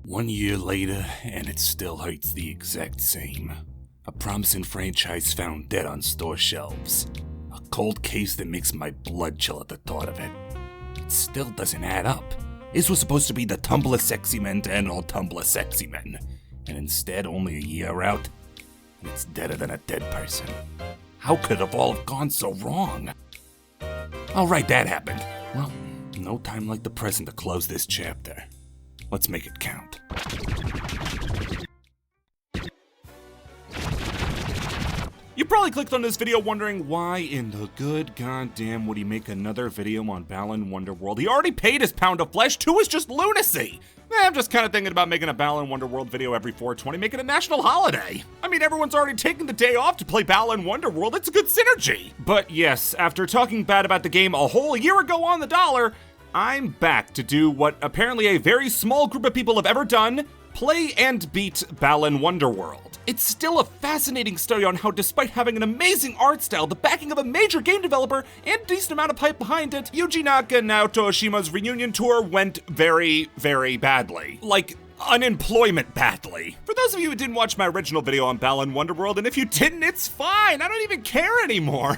1 year later, and it still hurts the exact same. A promising franchise found dead on store shelves. A cold case that makes my blood chill at the thought of it. It still doesn't add up. This was supposed to be the Tumblr Sexy Men to end all Tumblr Sexy Men. And instead, only a year out, and it's deader than a dead person. How could it all have gone so wrong? Alright, that happened. Well, no time like the present to close this chapter. Let's make it count. You probably clicked on this video wondering why in the good goddamn would he make another video on Balan Wonderworld? He already paid his pound of flesh, 2 is just lunacy! I'm just kind of thinking about making a Balan Wonderworld video every 420, make it a national holiday. I mean, everyone's already taken the day off to play Balan Wonderworld, it's a good synergy. But yes, after talking bad about the game a whole year ago on the dollar, I'm back to do what apparently a very small group of people have ever done, play and beat Balan Wonderworld. It's still a fascinating story on how, despite having an amazing art style, the backing of a major game developer, and a decent amount of hype behind it, Yuji Naka and Naoto Oshima's reunion tour went very, very badly. Like, unemployment badly. For those of you who didn't watch my original video on Balan Wonderworld, and if you didn't, it's fine, I don't even care anymore.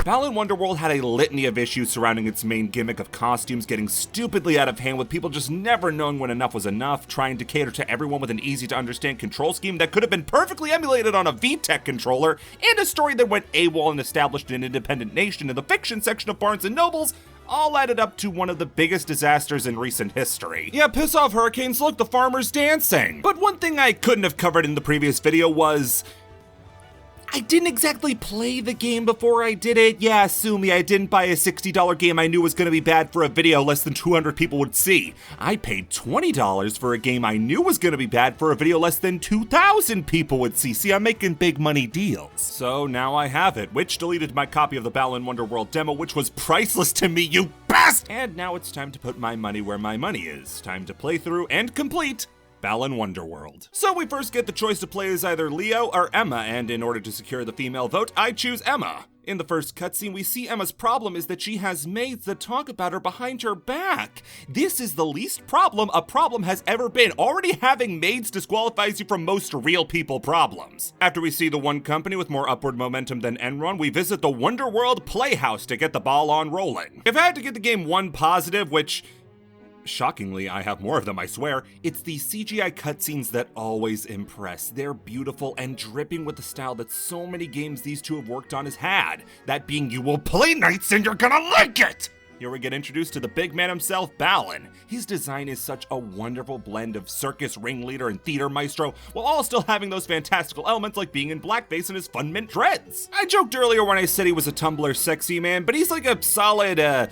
Balan Wonderworld had a litany of issues surrounding its main gimmick of costumes getting stupidly out of hand, with people just never knowing when enough was enough, trying to cater to everyone with an easy-to-understand control scheme that could have been perfectly emulated on a VTech controller, and a story that went AWOL and established an independent nation in the fiction section of Barnes & Noble's, all added up to one of the biggest disasters in recent history. Yeah, piss off hurricanes, look, the farmer's dancing! But one thing I couldn't have covered in the previous video was, I didn't exactly play the game before I did it. Yeah, sue me, I didn't buy a $60 game I knew was gonna be bad for a video less than 200 people would see. I paid $20 for a game I knew was gonna be bad for a video less than 2,000 people would see. See, I'm making big money deals. So now I have it, which deleted my copy of the Balan Wonderworld demo, which was priceless to me, you bastard! And now it's time to put my money where my money is. Time to play through and complete Balan Wonderworld. So we first get the choice to play as either Leo or Emma, and in order to secure the female vote, I choose Emma. In the first cutscene, we see Emma's problem is that she has maids that talk about her behind her back. This is the least problem a problem has ever been. Already having maids disqualifies you from most real people problems. After we see the one company with more upward momentum than Enron, we visit the Wonderworld Playhouse to get the ball on rolling. If I had to give the game one positive, which shockingly, I have more of them, I swear, it's the CGI cutscenes that always impress. They're beautiful and dripping with the style that so many games these two have worked on has had. That being, you will play nights and you're gonna like it! Here we get introduced to the big man himself, Balan. His design is such a wonderful blend of circus ringleader and theater maestro, while all still having those fantastical elements like being in blackface and his fun mint dreads. I joked earlier when I said he was a Tumblr Sexy Man, but he's like a solid,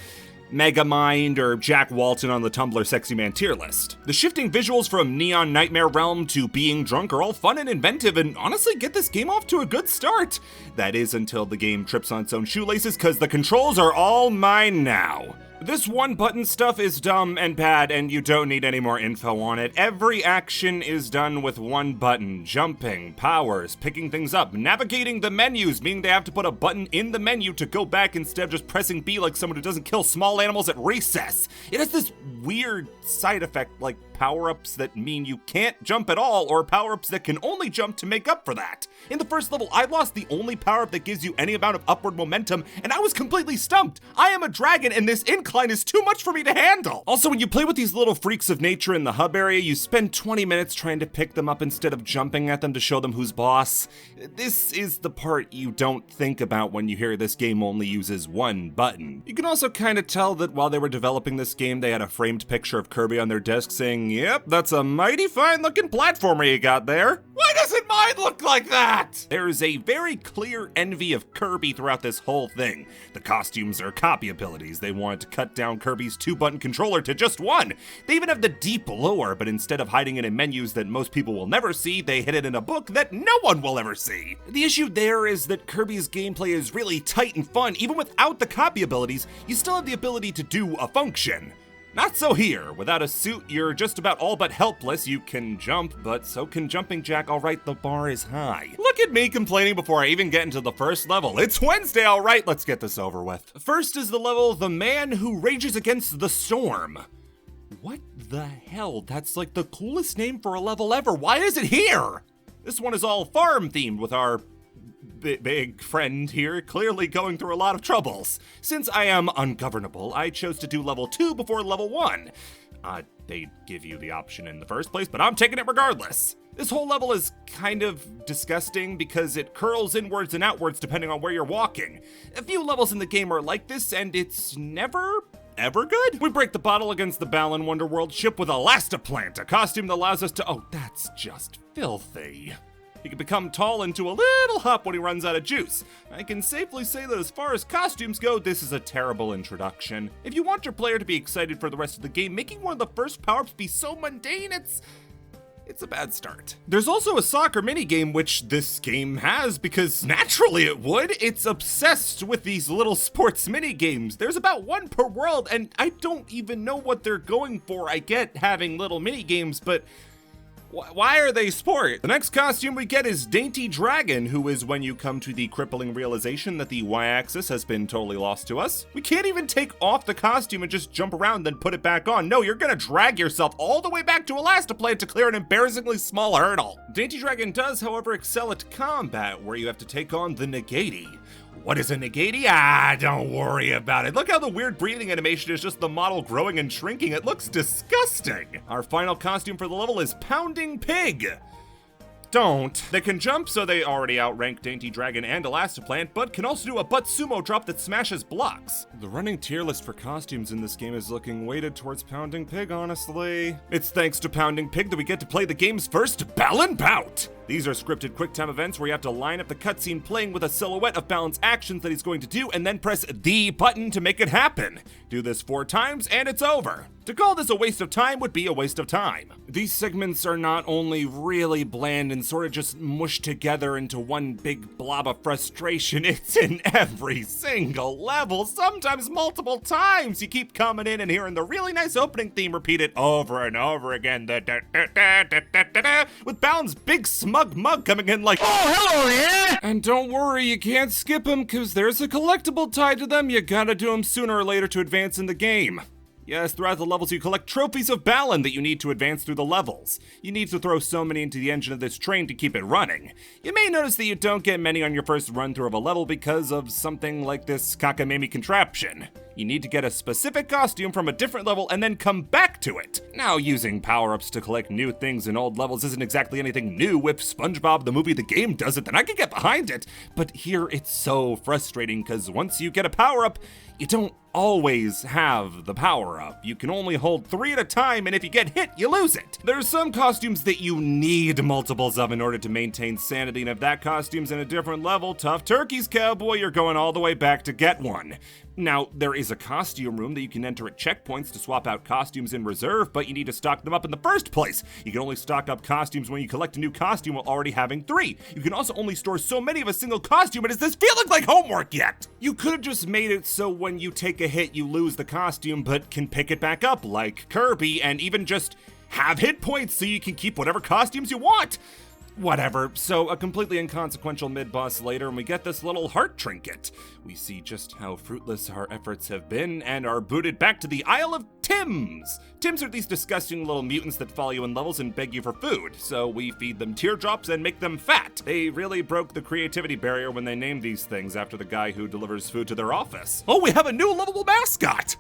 Megamind or Jack Walton on the Tumblr Sexy Man tier list. The shifting visuals from Neon Nightmare Realm to Being Drunk are all fun and inventive, and honestly get this game off to a good start. That is until the game trips on its own shoelaces, cause the controls are all mine now. This one button stuff is dumb and bad, and you don't need any more info on it. Every action is done with one button. Jumping, powers, picking things up, navigating the menus, meaning they have to put a button in the menu to go back instead of just pressing B like someone who doesn't kill small animals at recess. It has this weird side effect like power-ups that mean you can't jump at all, or power-ups that can only jump to make up for that. In the first level, I lost the only power-up that gives you any amount of upward momentum, and I was completely stumped. I am a dragon, and this incline is too much for me to handle. Also, when you play with these little freaks of nature in the hub area, you spend 20 minutes trying to pick them up instead of jumping at them to show them who's boss. This is the part you don't think about when you hear this game only uses one button. You can also kind of tell that while they were developing this game, they had a framed picture of Kirby on their desk saying, "Yep, that's a mighty fine looking platformer you got there. Why doesn't mine look like that?" There's a very clear envy of Kirby throughout this whole thing. The costumes are copy abilities. They wanted to cut down Kirby's 2-button controller to just one. They even have the deep lore, but instead of hiding it in menus that most people will never see, they hid it in a book that no one will ever see. The issue there is that Kirby's gameplay is really tight and fun. Even without the copy abilities, you still have the ability to do a function. Not so here. Without a suit, you're just about all but helpless. You can jump, but so can Jumping Jack. Alright, the bar is high. Look at me complaining before I even get into the first level. It's Wednesday, alright, let's get this over with. First is the level, The Man Who Rages Against the Storm. What the hell? That's like the coolest name for a level ever. Why is it here? This one is all farm themed with our big friend here clearly going through a lot of troubles. Since I am ungovernable, I chose to do level 2 before level 1. They give you the option in the first place, but I'm taking it regardless. This whole level is kind of disgusting because it curls inwards and outwards depending on where you're walking. A few levels in the game are like this, and it's never ever good. We break the bottle against the Balan Wonderworld ship with Elastiplant, a costume that allows us to— oh, that's just filthy. He can become tall into a little hop when he runs out of juice. I can safely say that as far as costumes go, this is a terrible introduction. If you want your player to be excited for the rest of the game, making one of the first power-ups be so mundane, it's a bad start. There's also a soccer minigame, which this game has because naturally it would. It's obsessed with these little sports minigames. There's about one per world, and I don't even know what they're going for. I get having little minigames, but why are they sport? The next costume we get is Dainty Dragon, who is when you come to the crippling realization that the y-axis has been totally lost to us. We can't even take off the costume and just jump around then put it back on. No, you're gonna drag yourself all the way back to Elastiplant to clear an embarrassingly small hurdle. Dainty Dragon does, however, excel at combat, where you have to take on the Negati. What is a Negati? Don't worry about it. Look how the weird breathing animation is just the model growing and shrinking. It looks disgusting. Our final costume for the level is Pounding Pig. Don't. They can jump, so they already outrank Dainty Dragon and Elastiplant, but can also do a butt sumo drop that smashes blocks. The running tier list for costumes in this game is looking weighted towards Pounding Pig, honestly. It's thanks to Pounding Pig that we get to play the game's first Balan Bout. These are scripted QuickTime events where you have to line up the cutscene playing with a silhouette of Balan's actions that he's going to do and then press the button to make it happen. Do this 4 times and it's over. To call this a waste of time would be a waste of time. These segments are not only really bland and sort of just mushed together into one big blob of frustration, it's in every single level, sometimes multiple times. You keep coming in and hearing the really nice opening theme repeated over and over again, with Balan's big smug mug coming in like, oh, hello there! And don't worry, you can't skip them, cause there's a collectible tied to them. You gotta do them sooner or later to advance in the game. Yes, throughout the levels you collect trophies of Balan that you need to advance through the levels. You need to throw so many into the engine of this train to keep it running. You may notice that you don't get many on your first run through of a level because of something like this cockamamie contraption. You need to get a specific costume from a different level and then come back to it. Now, using power-ups to collect new things in old levels isn't exactly anything new. If SpongeBob the movie The Game does it, then I can get behind it. But here it's so frustrating because once you get a power-up, you don't always have the power-up. You can only hold 3 at a time, and if you get hit, you lose it. There's some costumes that you need multiples of in order to maintain sanity, and if that costume's in a different level, tough turkeys, cowboy, you're going all the way back to get one. Now, there is a costume room that you can enter at checkpoints to swap out costumes in reserve, but you need to stock them up in the first place. You can only stock up costumes when you collect a new costume while already having 3. You can also only store so many of a single costume, and is this feeling like homework yet? You could have just made it so when you take a hit, you lose the costume, but can pick it back up like Kirby, and even just have hit points so you can keep whatever costumes you want. Whatever, so a completely inconsequential mid-boss later, and we get this little heart trinket. We see just how fruitless our efforts have been, and are booted back to the Isle of Tims. Tims are these disgusting little mutants that follow you in levels and beg you for food, so we feed them teardrops and make them fat. They really broke the creativity barrier when they named these things after the guy who delivers food to their office. Oh, we have a new lovable mascot!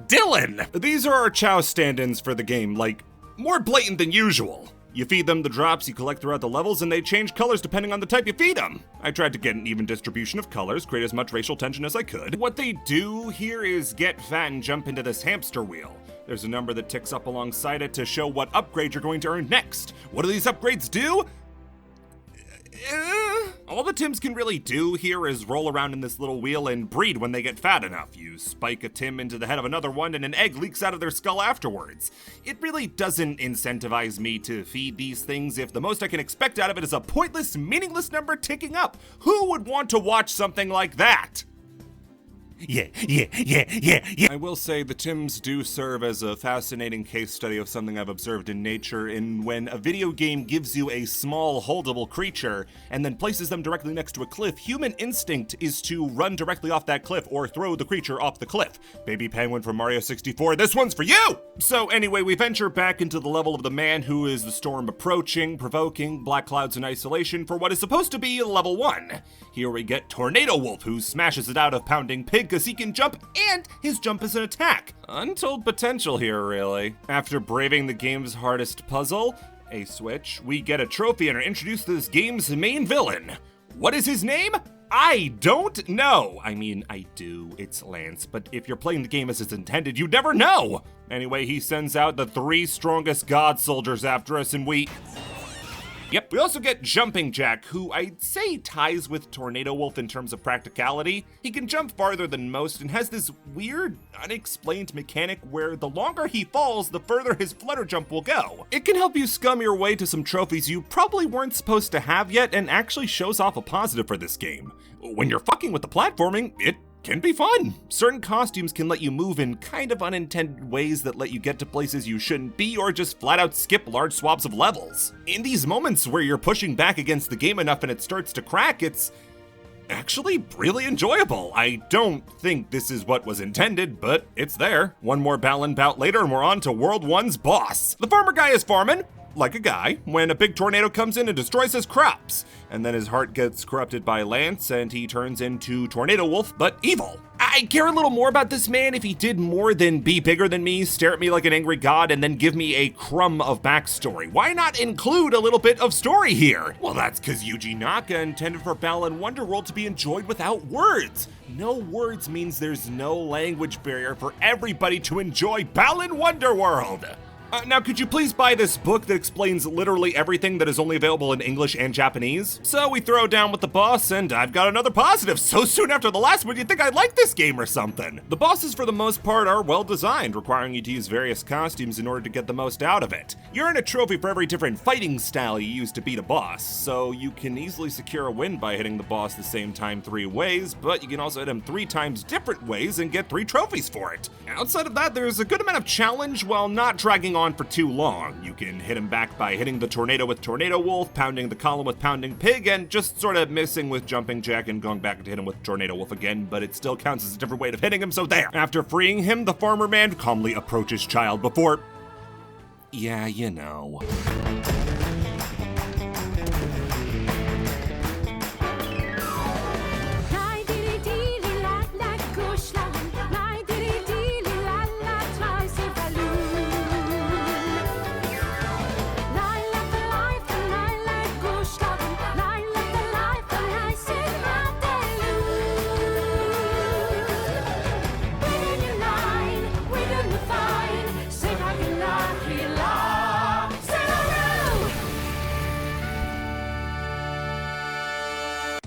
Dylan! These are our chow stand-ins for the game, like, more blatant than usual. You feed them the drops you collect throughout the levels, and they change colors depending on the type you feed them. I tried to get an even distribution of colors, create as much racial tension as I could. What they do here is get fat and jump into this hamster wheel. There's a number that ticks up alongside it to show what upgrade you're going to earn next. What do these upgrades do? All the Tims can really do here is roll around in this little wheel and breed when they get fat enough. You spike a Tim into the head of another one and an egg leaks out of their skull afterwards. It really doesn't incentivize me to feed these things if the most I can expect out of it is a pointless, meaningless number ticking up. Who would want to watch something like that? yeah. I will say the Tims do serve as a fascinating case study of something I've observed in nature, in when a video game gives you a small, holdable creature and then places them directly next to a cliff, human instinct is to run directly off that cliff or throw the creature off the cliff. Baby Penguin from Mario 64, this one's for you! So anyway, we venture back into the level of the man who is the storm approaching, provoking black clouds in isolation for what is supposed to be level 1. Here we get Tornado Wolf, who smashes it out of Pounding Pig because he can jump, and his jump is an attack. Untold potential here, really. After braving the game's hardest puzzle, a switch, we get a trophy and are introduced to this game's main villain. What is his name? I don't know. I mean, I do. It's Lance, but if you're playing the game as it's intended, you never know. Anyway, he sends out the 3 strongest god soldiers after us, and we also get Jumping Jack, who I'd say ties with Tornado Wolf in terms of practicality. He can jump farther than most and has this weird, unexplained mechanic where the longer he falls, the further his flutter jump will go. It can help you scum your way to some trophies you probably weren't supposed to have yet, and actually shows off a positive for this game. When you're fucking with the platforming, it can be fun. Certain costumes can let you move in kind of unintended ways that let you get to places you shouldn't be, or just flat out skip large swaths of levels. In these moments where you're pushing back against the game enough and it starts to crack, it's actually really enjoyable. I don't think this is what was intended, but it's there. One more Balan bout later and we're on to World 1's boss. The farmer guy is farming like a guy when a big tornado comes in and destroys his crops. And then his heart gets corrupted by Lance and he turns into Tornado Wolf, but evil. I'd care a little more about this man if he did more than be bigger than me, stare at me like an angry god, and then give me a crumb of backstory. Why not include a little bit of story here? Well, that's because Yuji Naka intended for Balan Wonderworld to be enjoyed without words. No words means there's no language barrier for everybody to enjoy Balan Wonderworld. Now, could you please buy this book that explains literally everything that is only available in English and Japanese? So we throw down with the boss, and I've got another positive. So soon after the last one, you'd think I'd like this game or something. The bosses, for the most part, are well designed, requiring you to use various costumes in order to get the most out of it. You earn a trophy for every different fighting style you use to beat a boss, so you can easily secure a win by hitting the boss the same time 3 ways, but you can also hit him 3 times different ways and get 3 trophies for it. Outside of that, there's a good amount of challenge while not dragging on for too long. You can hit him back by hitting the tornado with Tornado Wolf, pounding the column with Pounding Pig, and just sort of missing with Jumping Jack and going back to hit him with Tornado Wolf again, but it still counts as a different way of hitting him, so there. After freeing him, the farmer man calmly approaches Child before... yeah, you know.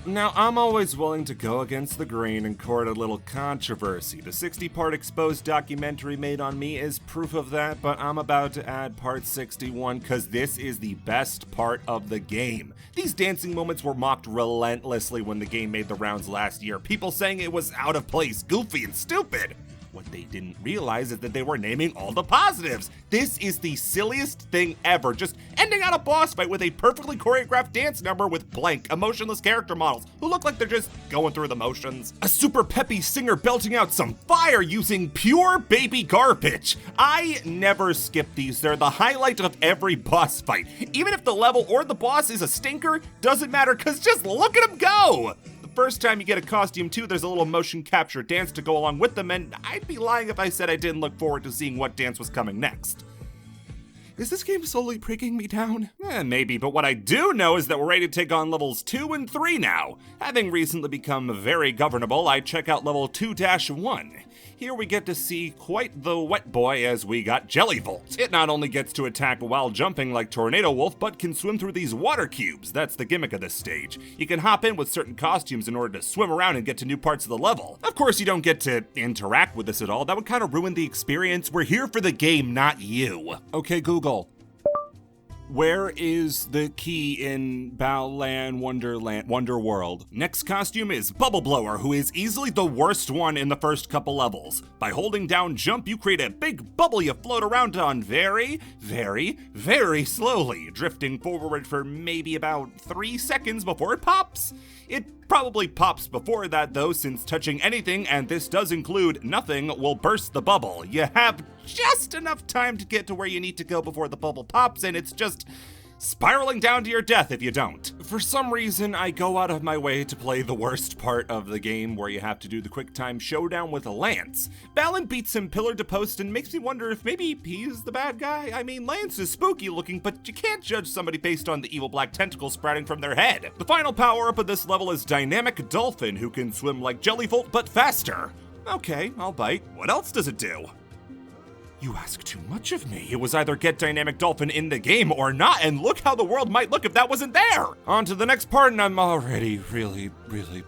Now, I'm always willing to go against the grain and court a little controversy. The 60-part exposed documentary made on me is proof of that, but I'm about to add part 61 because this is the best part of the game. These dancing moments were mocked relentlessly when the game made the rounds last year, people saying it was out of place, goofy, and stupid. What they didn't realize is that they were naming all the positives. This is the silliest thing ever, just ending on a boss fight with a perfectly choreographed dance number with blank, emotionless character models who look like they're just going through the motions. A super peppy singer belting out some fire using pure baby garbage. I never skip these. They're the highlight of every boss fight. Even if the level or the boss is a stinker, doesn't matter, cause just look at them go! First time you get a costume too, there's a little motion capture dance to go along with them, and I'd be lying if I said I didn't look forward to seeing what dance was coming next. Is this game slowly breaking me down? Maybe, but what I do know is that we're ready to take on levels 2 and 3 now. Having recently become very governable, I check out level 2-1. Here we get to see quite the wet boy as we got Jelly Volt. It not only gets to attack while jumping like Tornado Wolf, but can swim through these water cubes. That's the gimmick of this stage. You can hop in with certain costumes in order to swim around and get to new parts of the level. Of course, you don't get to interact with this at all. That would kind of ruin the experience. We're here for the game, not you. Okay, Google. Where is the key in Balan Wonderworld? Next costume is Bubble Blower, who is easily the worst one in the first couple levels. By holding down jump, you create a big bubble you float around on very, very, very slowly, drifting forward for maybe about 3 seconds before it pops. It probably pops before that though, since touching anything, and this does include nothing, will burst the bubble. You have just enough time to get to where you need to go before the bubble pops, and it's just spiraling down to your death if you don't. For some reason, I go out of my way to play the worst part of the game, where you have to do the quick time showdown with Lance. Balan beats him pillar to post and makes me wonder if maybe he's the bad guy. I mean, Lance is spooky looking, but you can't judge somebody based on the evil black tentacles sprouting from their head. The final power-up of this level is Dynamic Dolphin, who can swim like Jellyfolt, but faster. Okay, I'll bite. What else does it do? You ask too much of me. It was either get Dynamic Dolphin in the game or not, and look how the world might look if that wasn't there! On to the next part, and I'm already really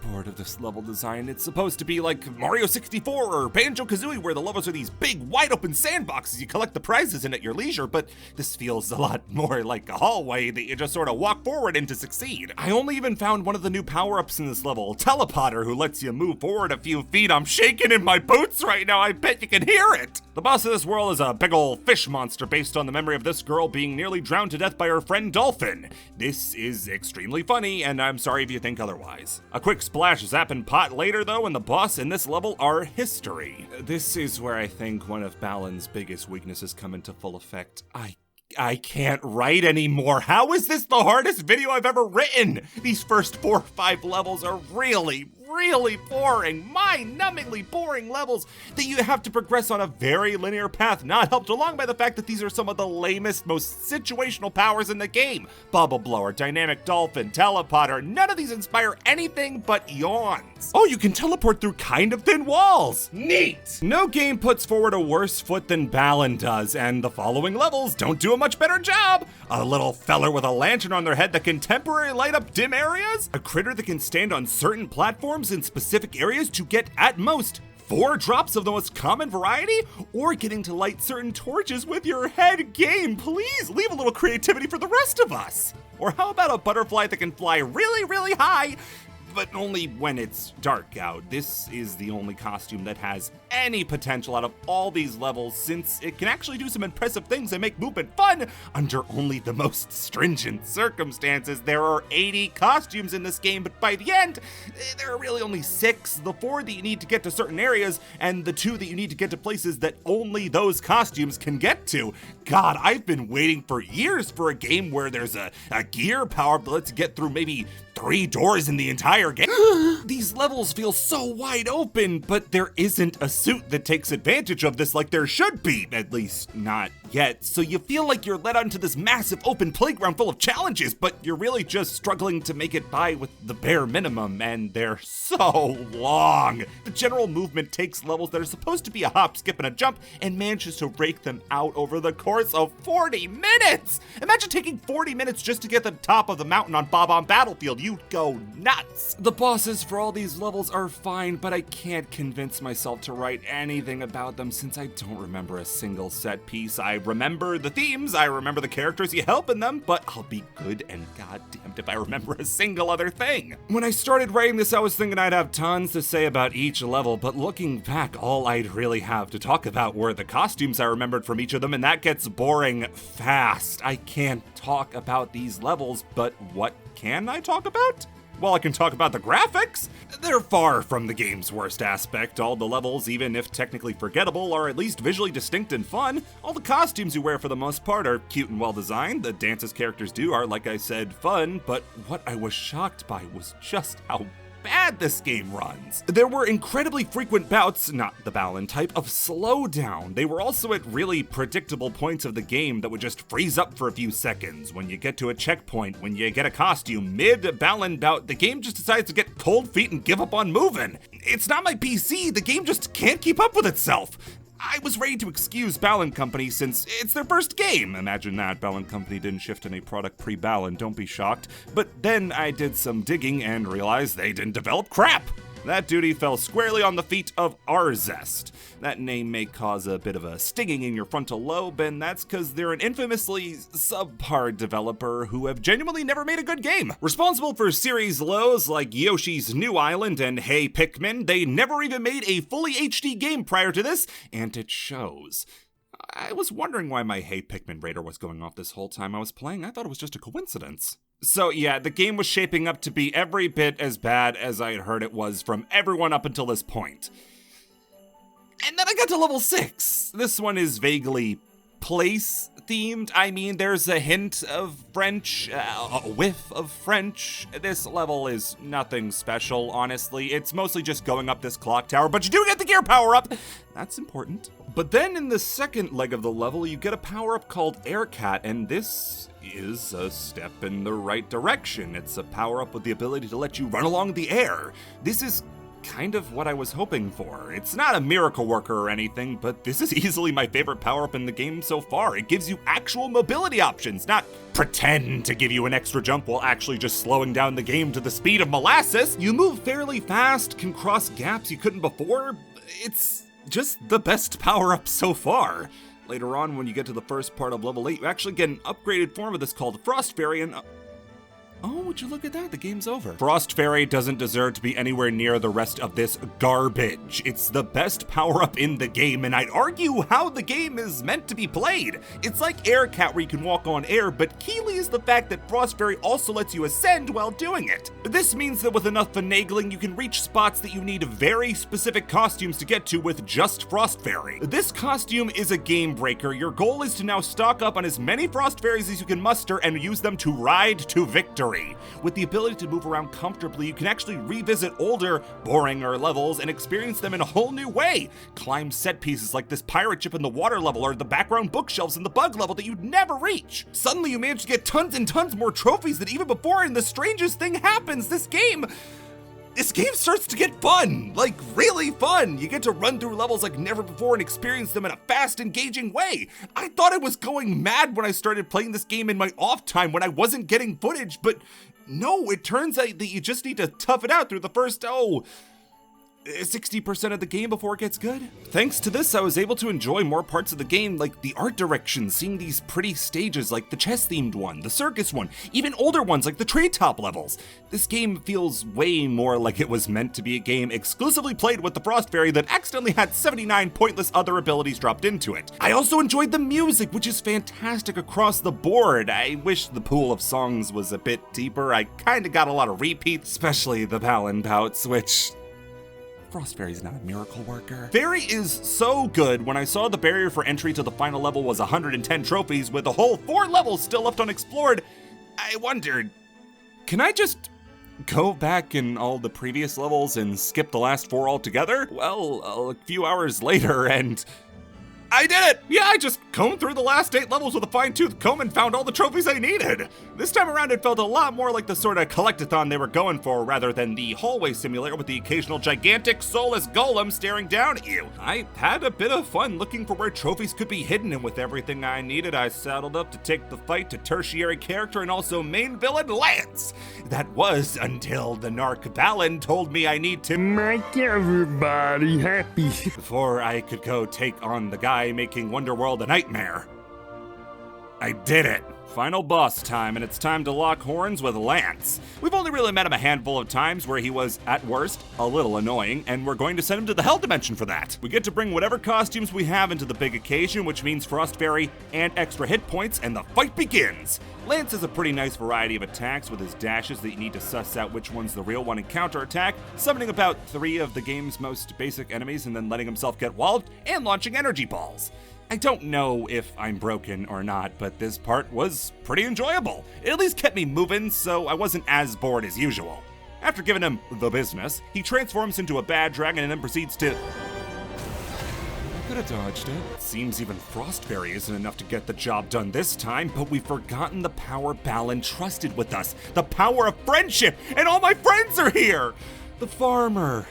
bored of this level design. It's supposed to be like Mario 64 or Banjo-Kazooie, where the levels are these big, wide-open sandboxes you collect the prizes in at your leisure, but this feels a lot more like a hallway that you just sort of walk forward in to succeed. I only even found one of the new power-ups in this level, Telepotter, who lets you move forward a few feet. I'm shaking in my boots right now, I bet you can hear it! The boss of this world is a big ol' fish monster based on the memory of this girl being nearly drowned to death by her friend Dolphin. This is extremely funny, and I'm sorry if you think otherwise. A quick splash zap and pot later though, and the boss in this level are history. This is where I think one of Balan's biggest weaknesses come into full effect. I can't write anymore. How is this the hardest video I've ever written? These first 4 or 5 levels are really boring, mind-numbingly boring levels that you have to progress on a very linear path, not helped along by the fact that these are some of the lamest, most situational powers in the game. Bubble Blower, Dynamic Dolphin, Telepotter, none of these inspire anything but yawns. Oh, you can teleport through kind of thin walls. Neat! No game puts forward a worse foot than Balan does, and the following levels don't do a much better job. A little feller with a lantern on their head that can temporarily light up dim areas, a critter that can stand on certain platforms in specific areas to get at most 4 drops of the most common variety, or getting to light certain torches with your head. Game, please leave a little creativity for the rest of us. Or how about a butterfly that can fly really high, but only when it's dark out? This is the only costume that has any potential out of all these levels, since it can actually do some impressive things and make movement fun under only the most stringent circumstances. There are 80 costumes in this game, but by the end, there are really only 6. The 4 that you need to get to certain areas, and the 2 that you need to get to places that only those costumes can get to. God, I've been waiting for years for a game where there's a gear power-up that lets you get through maybe 3 doors in the entire game. These levels feel so wide open, but there isn't a suit that takes advantage of this like there should be, at least not yet. So you feel like you're led onto this massive open playground full of challenges, but you're really just struggling to make it by with the bare minimum, and they're so long. The general movement takes levels that are supposed to be a hop, skip, and a jump, and manages to rake them out over the course of 40 minutes! Imagine taking 40 minutes just to get to the top of the mountain on Bob-omb Battlefield. You'd go nuts. The bosses for all these levels are fine, but I can't convince myself to write anything about them since I don't remember a single set piece. I remember the themes, I remember the characters you help in them, but I'll be good and goddamned if I remember a single other thing. When I started writing this, I was thinking I'd have tons to say about each level, but looking back, all I'd really have to talk about were the costumes I remembered from each of them, and that gets boring fast. I can't talk about these levels, but what can I talk about? Well, I can talk about the graphics. They're far from the game's worst aspect. All the levels, even if technically forgettable, are at least visually distinct and fun. All the costumes you wear for the most part are cute and well designed. The dances characters do are, like I said, fun, but what I was shocked by was just how bad this game runs. There were incredibly frequent bouts, not the Balan type, of slowdown. They were also at really predictable points of the game that would just freeze up for a few seconds. When you get to a checkpoint, when you get a costume, mid-Balan bout, the game just decides to get cold feet and give up on moving. It's not my PC, the game just can't keep up with itself. I was ready to excuse Balan Company since it's their first game. Imagine that, Balan Company didn't shift any product pre-Balan, don't be shocked. But then I did some digging and realized they didn't develop crap. That duty fell squarely on the feet of Arzest. That name may cause a bit of a stinging in your frontal lobe, and that's because they're an infamously subpar developer who have genuinely never made a good game. Responsible for series lows like Yoshi's New Island and Hey Pikmin, they never even made a fully HD game prior to this, and it shows. I was wondering why my Hey Pikmin radar was going off this whole time I was playing. I thought it was just a coincidence. So yeah, the game was shaping up to be every bit as bad as I had heard it was from everyone up until this point. And then I got to level 6. This one is vaguely place-themed. I mean, there's a hint of French, a whiff of French. This level is nothing special, honestly. It's mostly just going up this clock tower, but you do get the gear power-up. That's important. But then in the second leg of the level, you get a power-up called Aircat, and this is a step in the right direction. It's a power-up with the ability to let you run along the air. This is kind of what I was hoping for. It's not a miracle worker or anything, but this is easily my favorite power-up in the game so far. It gives you actual mobility options, not pretend to give you an extra jump while actually just slowing down the game to the speed of molasses. You move fairly fast, can cross gaps you couldn't before. It's just the best power-up so far. Later on, when you get to the first part of level 8, you actually get an upgraded form of this called Frost Fairy, and oh, would you look at that, the game's over. Frost Fairy doesn't deserve to be anywhere near the rest of this garbage. It's the best power-up in the game, and I'd argue how the game is meant to be played. It's like Aircat where you can walk on air, but Keely is the fact that Frost Fairy also lets you ascend while doing it. This means that with enough finagling, you can reach spots that you need very specific costumes to get to with just Frost Fairy. This costume is a game breaker. Your goal is to now stock up on as many Frost Fairies as you can muster and use them to ride to victory. With the ability to move around comfortably, you can actually revisit older, boringer levels and experience them in a whole new way. Climb set pieces like this pirate ship in the water level or the background bookshelves in the bug level that you'd never reach. Suddenly you manage to get tons and tons more trophies than even before, and the strangest thing happens. This game starts to get fun, like really fun. You get to run through levels like never before and experience them in a fast, engaging way. I thought I was going mad when I started playing this game in my off time when I wasn't getting footage, but no, it turns out that you just need to tough it out through the first, 60% of the game before it gets good. Thanks to this, I was able to enjoy more parts of the game, like the art direction, seeing these pretty stages like the chess-themed one, the circus one, even older ones like the treetop levels. This game feels way more like it was meant to be a game exclusively played with the Frost Fairy that accidentally had 79 pointless other abilities dropped into it. I also enjoyed the music, which is fantastic across the board. I wish the pool of songs was a bit deeper. I kinda got a lot of repeats, especially the Balan bouts, which Frost Fairy's not a miracle worker. Fairy is so good. When I saw the barrier for entry to the final level was 110 trophies with a whole 4 levels still left unexplored, I wondered, can I just go back in all the previous levels and skip the last 4 altogether? Well, a few hours later, and I did it! Yeah, I just combed through the last 8 levels with a fine-tooth comb and found all the trophies I needed. This time around, it felt a lot more like the sort of collectathon they were going for rather than the hallway simulator with the occasional gigantic soulless golem staring down at you. I had a bit of fun looking for where trophies could be hidden, and with everything I needed, I saddled up to take the fight to tertiary character and also main villain Lance. That was until the narc Balan told me I need to make everybody happy before I could go take on the guy making Wonderworld a nightmare. I did it. Final boss time, and it's time to lock horns with Lance. We've only really met him a handful of times where he was, at worst, a little annoying, and we're going to send him to the Hell Dimension for that. We get to bring whatever costumes we have into the big occasion, which means Frost Fairy and extra hit points, and the fight begins. Lance has a pretty nice variety of attacks with his dashes that you need to suss out which one's the real one and counterattack, summoning about 3 of the game's most basic enemies and then letting himself get walloped and launching energy balls. I don't know if I'm broken or not, but this part was pretty enjoyable. It at least kept me moving, so I wasn't as bored as usual. After giving him the business, he transforms into a bad dragon and then proceeds to... I could have dodged it. Seems even Frost Fairy isn't enough to get the job done this time, but we've forgotten the power Balan trusted with us. The power of friendship, and all my friends are here! The farmer,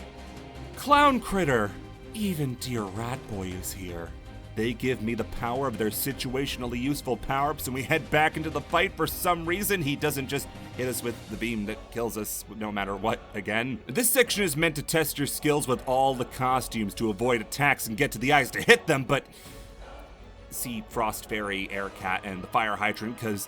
Clown Critter, even dear Rat Boy is here. They give me the power of their situationally useful power-ups, and we head back into the fight. For some reason, he doesn't just hit us with the beam that kills us no matter what again. This section is meant to test your skills with all the costumes to avoid attacks and get to the eyes to hit them, but see Frost Fairy, Air Cat, and the fire hydrant, because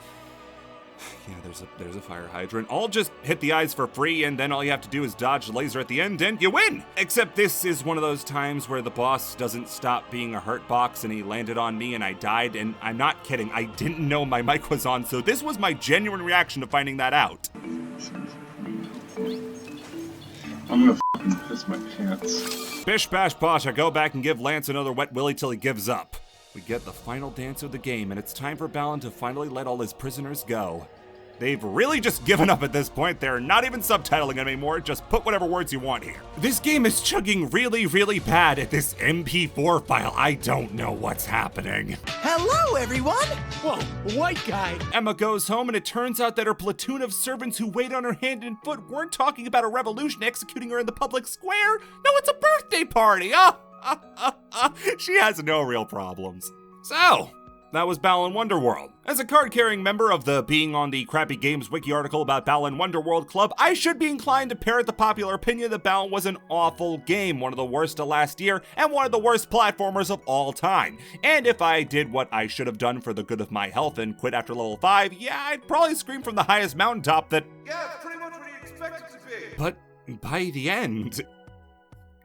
yeah, there's a fire hydrant. I'll just hit the eyes for free, and then all you have to do is dodge the laser at the end, and you win! Except this is one of those times where the boss doesn't stop being a hurt box, and he landed on me, and I died, and I'm not kidding, I didn't know my mic was on, so this was my genuine reaction to finding that out. I'm gonna fucking piss my pants. Bish bash bosh, I go back and give Lance another wet willy till he gives up. We get the final dance of the game, and it's time for Balan to finally let all his prisoners go. They've really just given up at this point. They're not even subtitling anymore. Just put whatever words you want here. This game is chugging really, really bad at this MP4 file. I don't know what's happening. Hello, everyone! Whoa, white guy. Emma goes home, and it turns out that her platoon of servants who wait on her hand and foot weren't talking about a revolution executing her in the public square. No, it's a birthday party. She has no real problems. So, that was Balan Wonderworld. As a card-carrying member of the Being on the Crappy Games wiki article about Balan Wonderworld Club, I should be inclined to parrot the popular opinion that Balan was an awful game, one of the worst of last year, and one of the worst platformers of all time. And if I did what I should have done for the good of my health and quit after level 5, yeah, I'd probably scream from the highest mountaintop that, yeah, it's pretty much what you expect it to be. But by the end,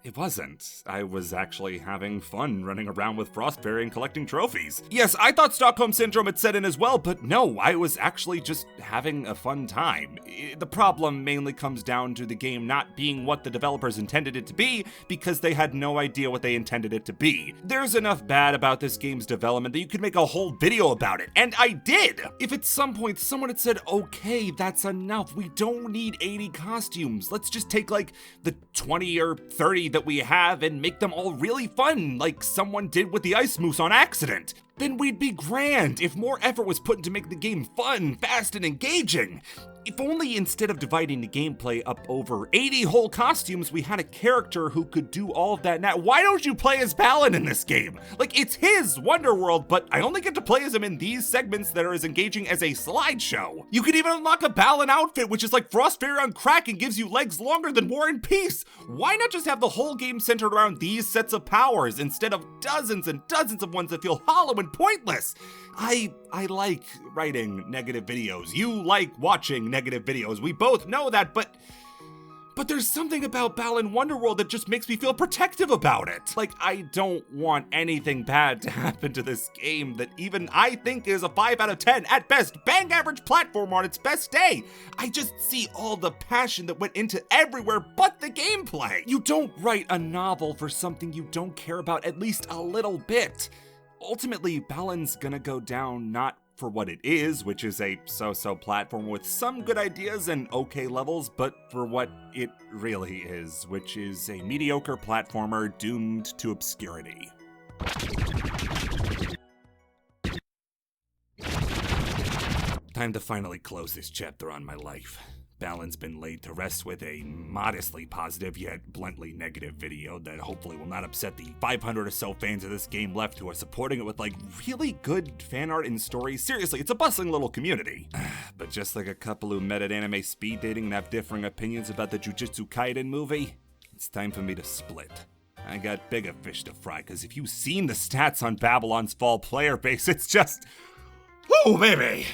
it wasn't. I was actually having fun running around with Frostberry and collecting trophies. Yes, I thought Stockholm Syndrome had set in as well, but no, I was actually just having a fun time. The problem mainly comes down to the game not being what the developers intended it to be, because they had no idea what they intended it to be. There's enough bad about this game's development that you could make a whole video about it, and I did! If at some point someone had said, okay, that's enough, we don't need 80 costumes, let's just take like the 20 or 30 that we have and make them all really fun, like someone did with the Ice Moose on accident, then we'd be grand if more effort was put into making the game fun, fast, and engaging. If only instead of dividing the gameplay up over 80 whole costumes, we had a character who could do all of that. Now, why don't you play as Balan in this game? Like, it's his Wonderworld, but I only get to play as him in these segments that are as engaging as a slideshow. You could even unlock a Balan outfit, which is like Frostfairy on crack and gives you legs longer than War and Peace. Why not just have the whole game centered around these sets of powers instead of dozens and dozens of ones that feel hollow and pointless? I like writing negative videos. You like watching negative videos. We both know that, but there's something about Balan Wonderworld that just makes me feel protective about it. Like, I don't want anything bad to happen to this game that even I think is a 5 out of 10, at best, bang average platform on its best day. I just see all the passion that went into everywhere but the gameplay. You don't write a novel for something you don't care about at least a little bit. Ultimately, Balan's gonna go down not for what it is, which is a so-so platform with some good ideas and okay levels, but for what it really is, which is a mediocre platformer doomed to obscurity. Time to finally close this chapter on my life. Balan's been laid to rest with a modestly positive yet bluntly negative video that hopefully will not upset the 500 or so fans of this game left who are supporting it with like really good fan art and stories. Seriously, it's a bustling little community. But just like a couple who met at anime speed dating and have differing opinions about the Jujutsu Kaisen movie, it's time for me to split. I got bigger fish to fry, because if you've seen the stats on Babylon's fall player base, it's just, oh baby!